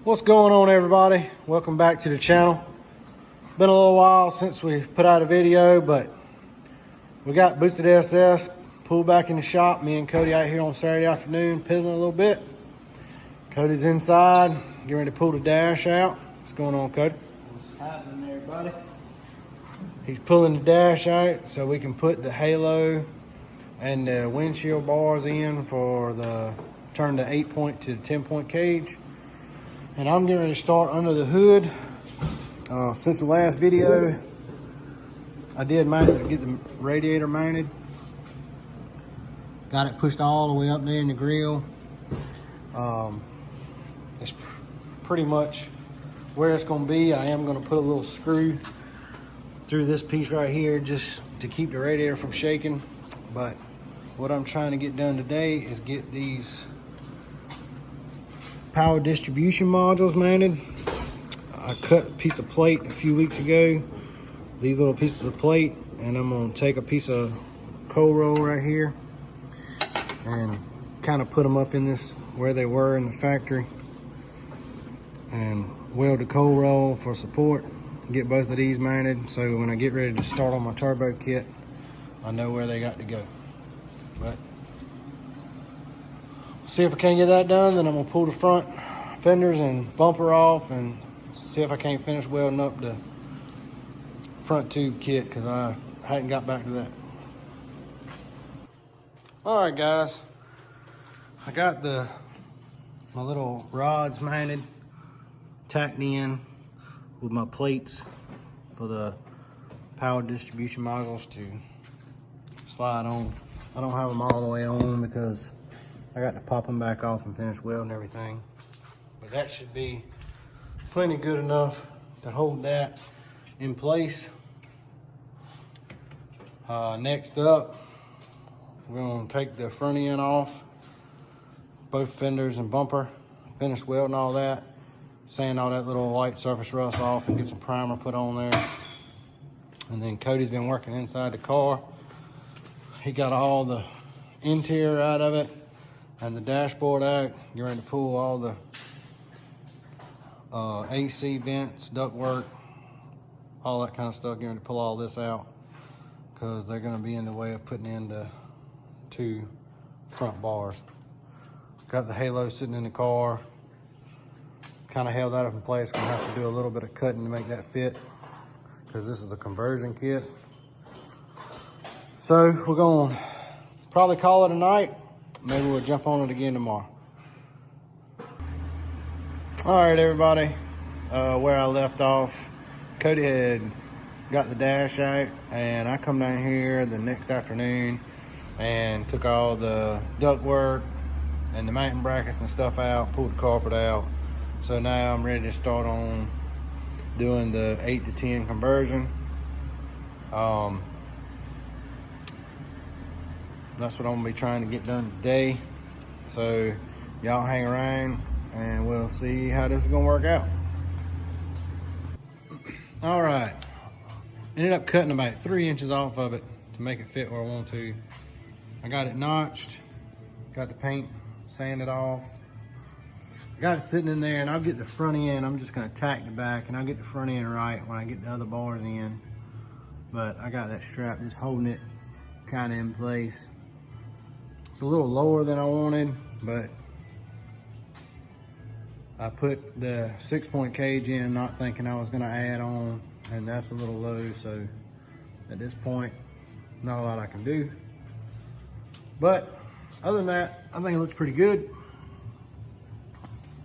What's going on, everybody? Welcome back to the channel. Been a little while since we put out a video, but we got Boosted SS pulled back in the shop. Me and Cody out here on Saturday afternoon pedaling a little bit. Cody's inside getting ready to pull the dash out. What's going on, Cody? What's happening, everybody? He's pulling the dash out so we can put the halo and the windshield bars in for the turn the 8-point to the 10-point cage. And I'm getting ready to start under the hood. Since the last video, I did manage to get the radiator mounted. Got it pushed all the way up there in the grill. It's pretty much where it's gonna be. I am gonna put a little screw through this piece right here just to keep the radiator from shaking. But what I'm trying to get done today is get these power distribution modules mounted. I cut a piece of plate a few weeks ago, these little pieces of plate, and I'm gonna take a piece of cold roll right here and kind of put them up in this where they were in the factory and weld the cold roll for support. Get both of these mounted so when I get ready to start on my turbo kit, I know where they got to go. But see if I can't get that done, then I'm gonna pull the front fenders and bumper off and see if I can't finish welding up the front tube kit, because I hadn't got back to that. All right, guys, I got my little rods mounted, tacked in with my plates for the power distribution modules to slide on. I don't have them all the way on because I got to pop them back off and finish welding everything. But that should be plenty good enough to hold that in place. Next up, we're gonna take the front end off, both fenders and bumper, finish welding all that, sand all that little light surface rust off and get some primer put on there. And then Cody's been working inside the car. He got all the interior out of it and the dashboard out, getting ready to pull all the AC vents, ductwork, all that kind of stuff, getting ready to pull all this out because they're going to be in the way of putting in the two front bars. Got the halo sitting in the car, kind of held that up in place. Gonna have to do a little bit of cutting to make that fit because this is a conversion kit. So we're gonna probably call it a night. Maybe we'll jump on it again tomorrow. All right, everybody, where I left off, Cody had got the dash out and I come down here the next afternoon and took all the ductwork and the mounting brackets and stuff out, pulled the carpet out. So now I'm ready to start on doing the 8 to 10 conversion. That's what I'm gonna be trying to get done today. So y'all hang around and we'll see how this is gonna work out. All right, ended up cutting about 3 inches off of it to make it fit where I want to. I got it notched, got the paint sanded off. I got it sitting in there and I'll get the front end. I'm just gonna tack the back and I'll get the front end right when I get the other bars in. But I got that strap just holding it kind of in place. It's a little lower than I wanted, but I put the 6-point cage in not thinking I was gonna add on, and that's a little low. So at this point, not a lot I can do. But other than that, I think it looks pretty good.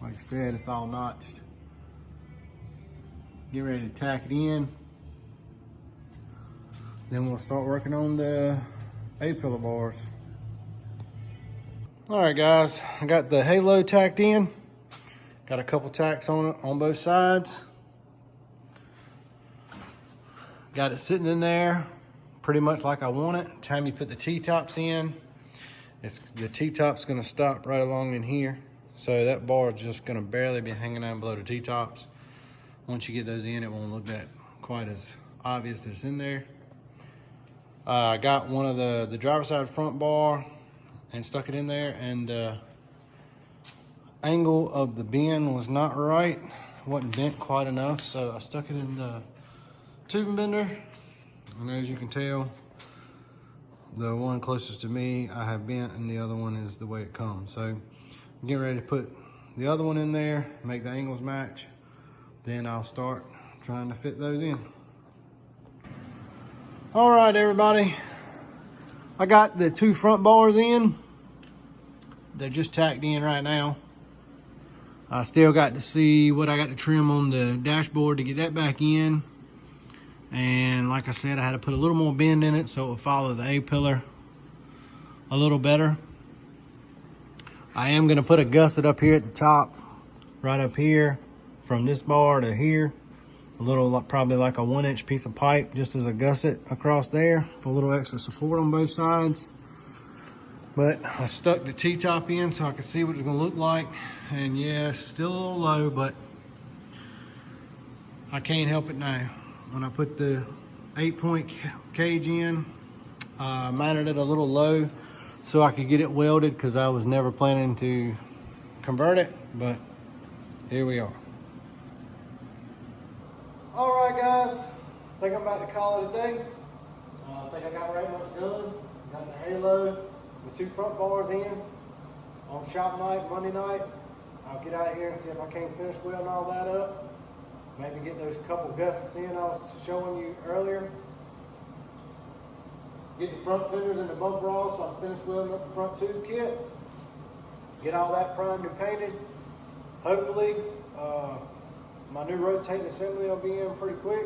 Like I said, it's all notched. Get ready to tack it in. Then we'll start working on the A-pillar bars. All right, guys, I got the halo tacked in. Got a couple tacks on it on both sides. Got it sitting in there pretty much like I want it. Time you put the T-tops in, the T-top's gonna stop right along in here. So that bar is just gonna barely be hanging down below the T-tops. Once you get those in, it won't look that quite as obvious that it's in there. I got one of the driver's side front bar and stuck it in there, and angle of the bend was not right. It wasn't bent quite enough, so I stuck it in the tubing bender. And as you can tell, the one closest to me I have bent, and the other one is the way it comes. So I'm getting ready to put the other one in there, make the angles match. Then I'll start trying to fit those in. All right, everybody. I got the 2 front bars in. They're just tacked in right now. I still got to see what I got to trim on the dashboard to get that back in. And like I said, I had to put a little more bend in it so it would follow the A-pillar a little better. I am gonna put a gusset up here at the top, right up here, from this bar to here. A little, probably like a 1-inch piece of pipe, just as a gusset across there for a little extra support on both sides. But I stuck the T-top in so I could see what it's gonna look like. And yeah, still a little low, but I can't help it now. When I put the 8-point cage in, I mounted it a little low so I could get it welded, because I was never planning to convert it, but here we are. All right, guys, I think I'm about to call it a day. I think I got right much done. Got the halo, the 2 front bars in. On shop night, Monday night, I'll get out here and see if I can't finish welding all that up. Maybe get those couple gussets in I was showing you earlier. Get the front fenders and the bumper off so I can finish welding up the front tube kit. Get all that primed and painted. Hopefully, my new rotating assembly will be in pretty quick,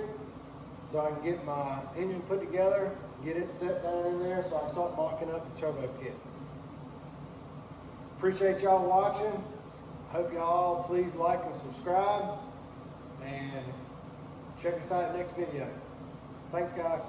so I can get my engine put together, get it set down in there so I can start mocking up the turbo kit. Appreciate y'all watching. Hope y'all please like and subscribe, and check us out next video. Thanks, guys.